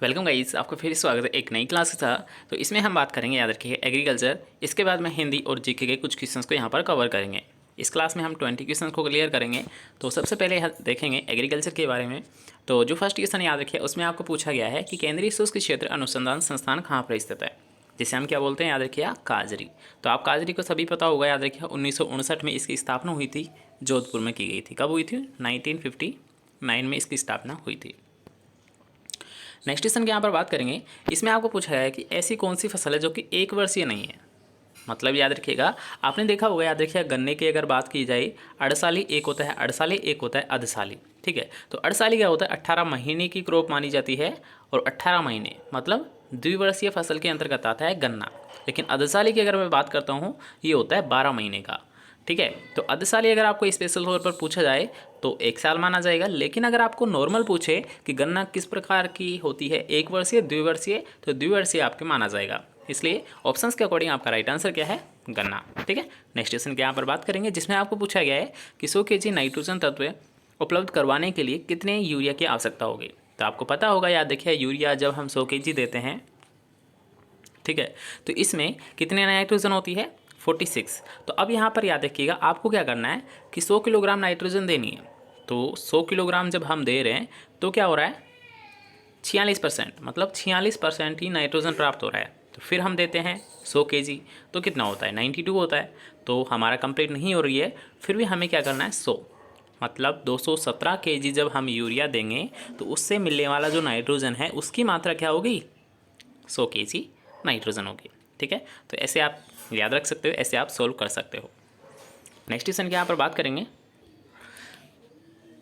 Welcome guys, आपको फिर स्वागत है एक नई क्लास के साथ। तो इसमें हम बात करेंगे, याद रखिए, एग्रीकल्चर। इसके बाद में हिंदी और जीके के कुछ क्वेश्चंस को यहाँ पर कवर करेंगे। इस क्लास में हम 20 क्वेश्चंस को क्लियर करेंगे। तो सबसे पहले देखेंगे एग्रीकल्चर के बारे में। तो जो फर्स्ट क्वेश्चन याद रखिए, उसमें आपको पूछा गया है कि केंद्रीय शुष्क क्षेत्र अनुसंधान संस्थान कहाँ पर स्थित है, जिसे हम क्या बोलते हैं, याद रखिए, काजरी। तो आप काजरी को सभी पता होगा, याद रखिए 1959 में इसकी स्थापना हुई थी, जोधपुर में की गई थी। कब हुई थी? 1959 में इसकी स्थापना हुई थी। नेक्स्ट क्वेश्चन की यहाँ पर बात करेंगे। इसमें आपको पूछा गया है कि ऐसी कौन सी फसल है जो कि एक वर्षीय नहीं है। मतलब याद रखिएगा, आपने देखा होगा, याद रखिएगा, गन्ने की अगर बात की जाए, अड़साली एक होता है, अड़साली एक होता है अधसाली। ठीक है, तो अड़साली क्या होता है? 18 महीने की क्रॉप मानी जाती है, और 18 महीने मतलब द्विवर्षीय फसल के अंतर्गत आता है गन्ना। लेकिन अधसाली की अगर मैं बात करता हूँ, ये होता है 12 महीने का। ठीक है, तो अधसाली अगर आपको स्पेशल तौर पर पूछा जाए तो 1 साल माना जाएगा। लेकिन अगर आपको नॉर्मल पूछे कि गन्ना किस प्रकार की होती है, एक वर्षीय, द्विवर्षीय, तो द्विवर्षीय आपके माना जाएगा। इसलिए ऑप्शंस के अकॉर्डिंग आपका राइट आंसर क्या है? गन्ना। ठीक है, नेक्स्ट क्वेश्चन के यहाँ पर बात करेंगे, जिसमें आपको पूछा गया है कि 100 kg नाइट्रोजन तत्व उपलब्ध करवाने के लिए कितने यूरिया की आवश्यकता होगी। तो आपको पता होगा, याद देखिए, यूरिया जब हम 100 kg देते हैं, ठीक है, तो इसमें कितने नाइट्रोजन होती है? 46। तो अब यहाँ पर याद रखिएगा, आपको क्या करना है कि 100 किलोग्राम नाइट्रोजन देनी है। तो 100 किलोग्राम जब हम दे रहे हैं तो क्या हो रहा है? 46%, मतलब 46% ही नाइट्रोजन प्राप्त हो रहा है। तो फिर हम देते हैं 100 kg, तो कितना होता है? 92 होता है। तो हमारा कंप्लीट नहीं हो रही है, फिर भी हमें क्या करना है? 100, मतलब 217 kg जब हम यूरिया देंगे तो उससे मिलने वाला जो नाइट्रोजन है उसकी मात्रा क्या होगी? 100 kg नाइट्रोजन होगी। ठीक है, तो ऐसे आप याद रख सकते हो, ऐसे आप सोल्व कर सकते हो। नेक्स्ट क्वेश्चन की यहाँ पर बात करेंगे।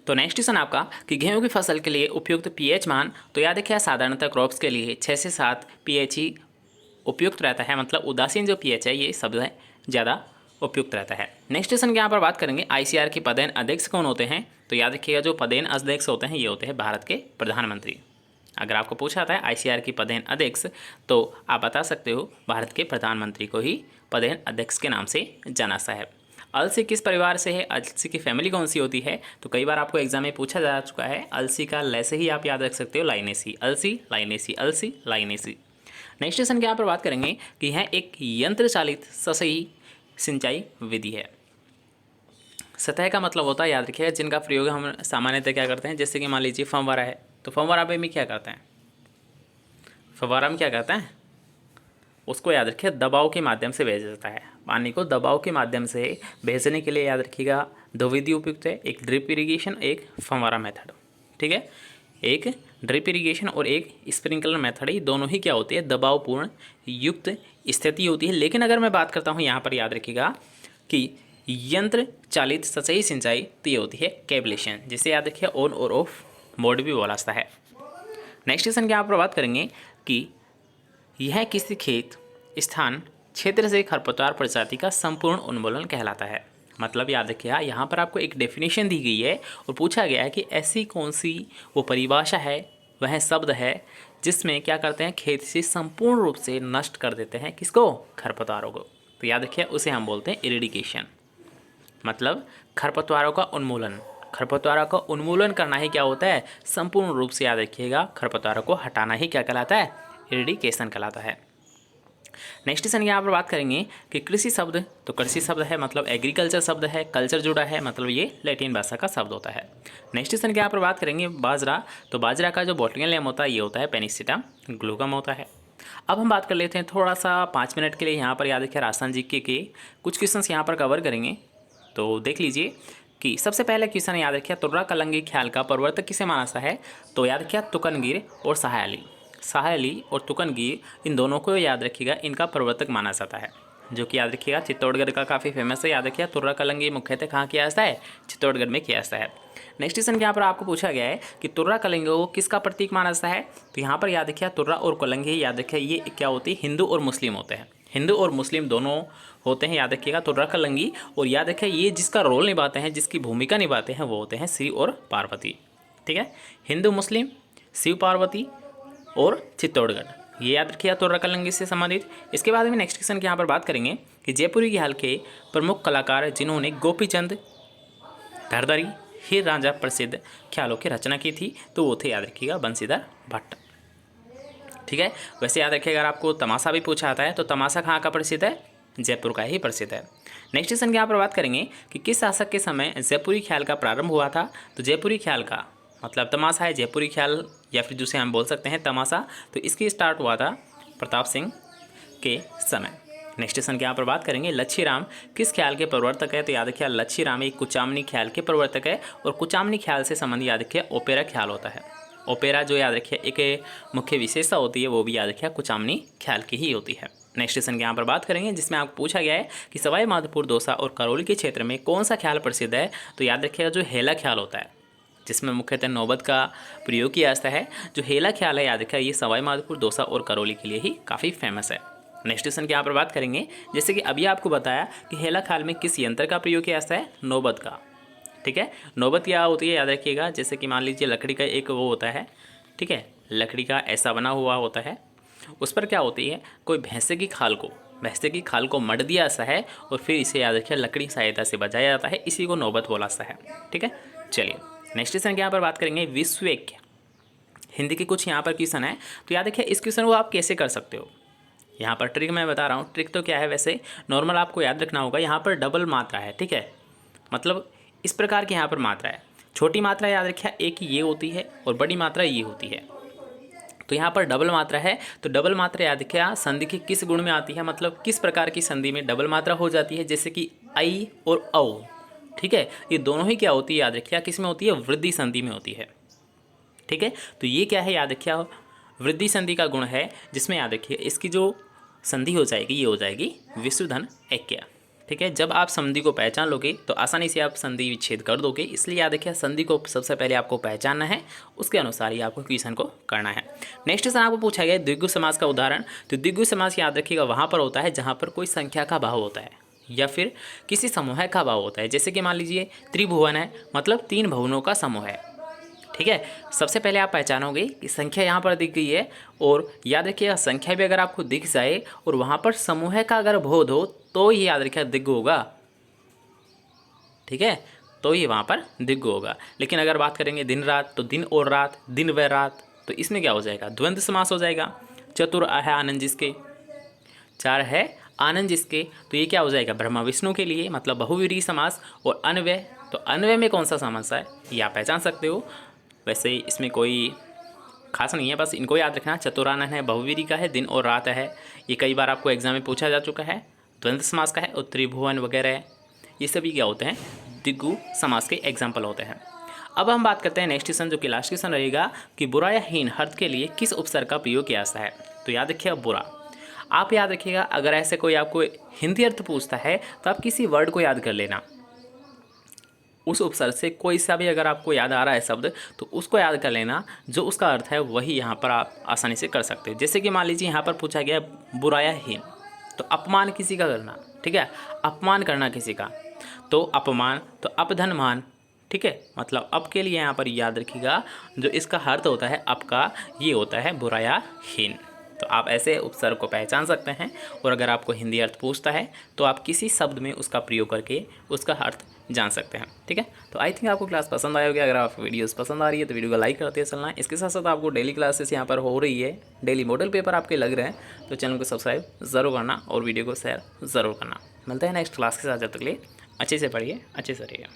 तो नेक्स्ट क्वेश्चन आपका कि गेहूं की फसल के लिए उपयुक्त पीएच मान। तो याद रखिए, साधारणतः क्रॉप्स के लिए 6 से 7 पीएच ही उपयुक्त रहता है। मतलब उदासीन जो पीएच है, ये सबसे ज़्यादा उपयुक्त रहता है। नेक्स्ट क्वेश्चन की यहाँ पर बात करेंगे, आईसीआर के पदेन अध्यक्ष कौन होते हैं। तो याद रखिएगा, जो पदेन अध्यक्ष होते हैं ये होते हैं भारत के प्रधानमंत्री। अगर आपको पूछा था आईसीआर की पदेन अध्यक्ष, तो आप बता सकते हो भारत के प्रधानमंत्री को ही पदेन अध्यक्ष के नाम से जाना सा है। अलसी किस परिवार से है? अलसी की फैमिली कौन सी होती है? तो कई बार आपको एग्जाम में पूछा जा चुका है। अलसी का लैसे ही आप याद रख सकते हो, लाइनेसी, अलसी, लाइनेसी, अलसी, लाइनेसी। नेक्स्ट क्वेश्चन की यहाँ पर बात करेंगे कि यह एक यंत्र चालित सतही सिंचाई विधि है। सतह का मतलब होता है, याद रखिएगा, जिनका प्रयोग हम सामान्यतः क्या करते हैं, जैसे कि मान लीजिए फव्वारा है, तो फव्वारा पे भी क्या करते हैं? फव्वारा में क्या करते हैं? उसको याद रखिए दबाव के माध्यम से भेजा जाता है। पानी को दबाव के माध्यम से भेजने के लिए याद रखिएगा दो विधि उपयुक्त है, एक ड्रिप इरिगेशन, एक फव्वारा मेथड। ठीक है, एक ड्रिप इरिगेशन और एक स्प्रिंकलर मेथड, ही दोनों ही क्या होती है? दबावपूर्ण युक्त स्थिति होती है। लेकिन अगर मैं बात करता हूँ यहाँ पर, याद रखिएगा कि यंत्र चालित सतही सिंचाई, तो ये होती है कैबलेशन, जिसे याद रखिए ऑन और ऑफ मोड भी बोला जाता है। नेक्स्ट क्वेश्चन की यहाँ पर बात करेंगे कि यह किसी खेत, स्थान, क्षेत्र से खरपतवार प्रजाति का संपूर्ण उन्मूलन कहलाता है। मतलब याद रखिएगा, यहाँ पर आपको एक डेफिनेशन दी गई है और पूछा गया है कि ऐसी कौन सी वो परिभाषा है, वह शब्द है जिसमें क्या करते हैं? खेत से संपूर्ण रूप से नष्ट कर देते हैं किसको? खरपतवारों को। तो याद रखिए, उसे हम बोलते हैं इरिडिकेशन, मतलब खरपतवारों का उन्मूलन। खरपतवारों का उन्मूलन करना ही क्या होता है? संपूर्ण रूप से याद रखिएगा, खरपतवारों को हटाना ही क्या कहलाता है? इरिडिकेशन कहलाता है। नेक्स्ट क्वेश्चन यहाँ पर बात करेंगे कि कृषि शब्द। तो कृषि शब्द है मतलब एग्रीकल्चर शब्द है, कल्चर जुड़ा है, मतलब ये लैटिन भाषा का शब्द होता है। नेक्स्ट क्वेश्चन के यहाँ पर बात करेंगे बाजरा। तो बाजरा का जो बॉटनिकल नेम होता है ये होता है पेनिसिटम ग्लूकम होता है। अब हम बात कर लेते हैं थोड़ा सा 5 मिनट के लिए, यहाँ पर याद रखिए राजस्थान जीके के कुछ क्वेश्चन यहाँ पर कवर करेंगे। तो देख लीजिए कि सबसे पहले क्वेश्चन याद रखिए, तुर्रा कलंगी ख्याल का प्रवर्तक किसे माना सा है। तो याद रखिए तुकनगिर और शाह अली। शाह अली और तुकनगिर, इन दोनों को याद रखिएगा, इनका प्रवर्तक माना जाता है, जो कि याद रखिएगा चित्तौड़गढ़ का काफ़ी फेमस है। याद रखिएगा तुर्रा कलंगी मुख्यतः कहाँ किया जाता है? चित्तौड़गढ़ में किया जाता है। नेक्स्ट क्वेश्चन यहाँ पर आपको पूछा गया है कि तुर्रा कलंगी को किसका प्रतीक माना जाता है। तो यहाँ पर याद रखिए तुर्रा और कलंगी, याद रखिए ये क्या होती है? हिंदू और मुस्लिम होते हैं, हिंदू और मुस्लिम दोनों होते हैं। याद रखिएगा तुर्रा कलंगी, और याद रखिए ये जिसका रोल निभाते हैं, जिसकी भूमिका निभाते हैं, वो होते हैं शिव और पार्वती। ठीक है, हिंदू मुस्लिम, शिव पार्वती और चित्तौड़गढ़, ये याद रखिए तुर्रा कलंगी से संबंधित। इसके बाद में नेक्स्ट क्वेश्चन की यहाँ पर बात करेंगे कि जयपुरी की हाल के प्रमुख कलाकार जिन्होंने गोपीचंद धरधरी, हीर रांझा प्रसिद्ध ख्यालों की रचना की थी, तो वो थे, याद रखिएगा, बंशीधर भट्ट। ठीक है। वैसे याद रखिए, अगर आपको तमाशा भी पूछा आता है तो तमाशा कहाँ का प्रसिद्ध है? जयपुर का ही प्रसिद्ध है। नेक्स्ट क्वेश्चन की यहाँ पर बात करेंगे कि किस शासक के समय जयपुरी ख्याल का प्रारंभ हुआ था। तो जयपुरी ख्याल का मतलब तमाशा है, जयपुरी ख्याल या फिर जिसे हम बोल सकते हैं तमाशा, तो इसकी स्टार्ट हुआ था प्रताप सिंह के समय। नेक्स्ट क्वेश्चन की यहाँ पर बात करेंगे, लच्छी राम किस ख्याल के प्रवर्तक है। तो याद रखिए, लच्छी राम एक कुचामनी ख्याल के प्रवर्तक है और कुचामनी ख्याल से संबंधित याद रखिए ओपेरा ख्याल होता है। ओपेरा जो याद रखिए एक मुख्य विशेषता होती है, वो भी याद रखिए कुचामनी ख्याल की ही होती है। नेक्स्ट क्वेश्चन की यहाँ पर बात करेंगे, जिसमें आपको पूछा गया है कि सवाई माधोपुर, दौसा और करौली के क्षेत्र में कौन सा ख्याल प्रसिद्ध है। तो याद रखिएगा जो हेला ख्याल होता है, जिसमें मुख्यतः नौबत का प्रयोग किया जाता है, जो हेला ख्याल है याद रखिएगा ये सवाई माधोपुर, दौसा और करौली के लिए ही काफ़ी फेमस है। नेक्स्ट क्वेश्चन की यहाँ पर बात करेंगे, जैसे कि अभी आपको बताया कि हेला ख्याल में किस यंत्र का प्रयोग किया जाता है, नौबत का। ठीक है, नौबत क्या होती है याद रखिएगा, जैसे कि मान लीजिए लकड़ी का एक वो होता है, ठीक है, लकड़ी का ऐसा बना हुआ होता है, उस पर क्या होती है, कोई भैंसे की खाल को मढ़ दिया सा है और फिर इसे याद रखिए लकड़ी सहायता से बजाया जाता है, इसी को नौबत बोला सा है। ठीक है, चलिए नेक्स्ट क्वेश्चन के यहाँ पर बात करेंगे, विश्वैक्य हिंदी के कुछ यहाँ पर क्वेश्चन है। तो याद रखिए इस क्वेश्चन को आप कैसे कर सकते हो, यहाँ पर ट्रिक मैं बता रहा हूँ। ट्रिक तो क्या है, वैसे नॉर्मल आपको याद रखना होगा, यहाँ पर डबल मात्रा है। ठीक है, मतलब इस प्रकार की यहाँ पर मात्रा है, छोटी मात्रा याद रखिए एक ये होती है और बड़ी मात्रा ये होती है। तो यहाँ पर डबल मात्रा है, तो डबल मात्रा याद रखिए संधि के किस गुण में आती है, मतलब किस प्रकार की संधि में डबल मात्रा हो जाती है, जैसे कि आई और औ। ठीक है, ये दोनों ही क्या होती है याद रखिए, किस में होती है, वृद्धि संधि में होती है। ठीक है, तो ये क्या है याद रखिए, वृद्धि संधि का गुण है, जिसमें याद रखिए इसकी जो संधि हो जाएगी ये हो जाएगी विशुद्धन ऐक्य। ठीक है, जब आप संधि को पहचान लोगे तो आसानी से आप संधि विच्छेद कर दोगे, इसलिए याद रखिए संधि को सबसे पहले आपको पहचानना है, उसके अनुसार ही आपको क्वेश्चन को करना है। नेक्स्ट क्वेश्चन आपको पूछा गया द्विगु समास का उदाहरण। तो द्विगु समास याद रखिएगा वहाँ पर होता है जहाँ पर कोई संख्या का भाव होता है या फिर किसी समूह का भाव होता है, जैसे कि मान लीजिए त्रिभुवन है, मतलब 3 भवनों का समूह है। ठीक है, सबसे पहले आप पहचानोगे कि संख्या यहाँ पर दिख गई है, और याद रखिएगा संख्या भी अगर आपको दिख जाए और वहाँ पर समूह का अगर बोध हो तो ये याद रखिएगा दिग्गु होगा। ठीक है, तो ये वहाँ पर दिग्गु होगा। लेकिन अगर बात करेंगे दिन रात, तो दिन और रात, दिन व रात, तो इसमें क्या हो जाएगा, द्वंद्व समास हो जाएगा। चतुर है आनंद जिसके, 4 है आनंद जिसके, तो ये क्या हो जाएगा, ब्रह्मा विष्णु के लिए, मतलब बहुव्रीहि समास। और अन्वय, तो अन्वय में कौन सा समास है ये आप पहचान सकते हो। वैसे इसमें कोई खास नहीं है, बस इनको याद रखना। चतुरानन है, बहुवीरी का है, दिन और रात है, ये कई बार आपको एग्जाम में पूछा जा चुका है। द्वंद्व समास का है, और त्रिभुवन वगैरह ये सभी क्या होते हैं, द्विगु समास के एग्जाम्पल होते हैं। अब हम बात करते हैं नेक्स्ट क्वेश्चन, जो कि लास्ट क्वेश्चन रहेगा कि बुरा या हीन अर्थ के लिए किस उपसर्ग का प्रयोग किया जाता है। तो याद रखिएगा बुरा, आप याद रखिएगा अगर ऐसे कोई आपको हिंदी अर्थ पूछता है तो आप किसी वर्ड को याद कर लेना, उस उपसर्ग से कोई सा भी अगर आपको याद आ रहा है शब्द तो उसको याद कर लेना, जो उसका अर्थ है वही यहाँ पर आप आसानी से कर सकते हो। जैसे कि मान लीजिए यहाँ पर पूछा गया बुरा या हीन, तो अपमान किसी का करना, ठीक है, अपमान करना किसी का, तो अपमान, तो अपधन मान। ठीक है, मतलब अप के लिए यहाँ पर याद रखिएगा जो इसका अर्थ होता है अप का, ये होता है बुरा या हीन। तो आप ऐसे उपसर्ग को पहचान सकते हैं, और अगर आपको हिंदी अर्थ पूछता है तो आप किसी शब्द में उसका प्रयोग करके उसका अर्थ जान सकते हैं। ठीक है, तो आई थिंक आपको क्लास पसंद आया होगा। अगर आपको वीडियोस पसंद आ रही है तो वीडियो को लाइक करते चलना। इसके साथ साथ आपको डेली क्लासेस यहाँ पर हो रही है, डेली मॉडल पेपर आपके लग रहे हैं, तो चैनल को सब्सक्राइब ज़रूर करना और वीडियो को शेयर ज़रूर करना। मिलते हैं नेक्स्ट क्लास के साथ, जब तक के लिए अच्छे से पढ़िए, अच्छे से रहिए।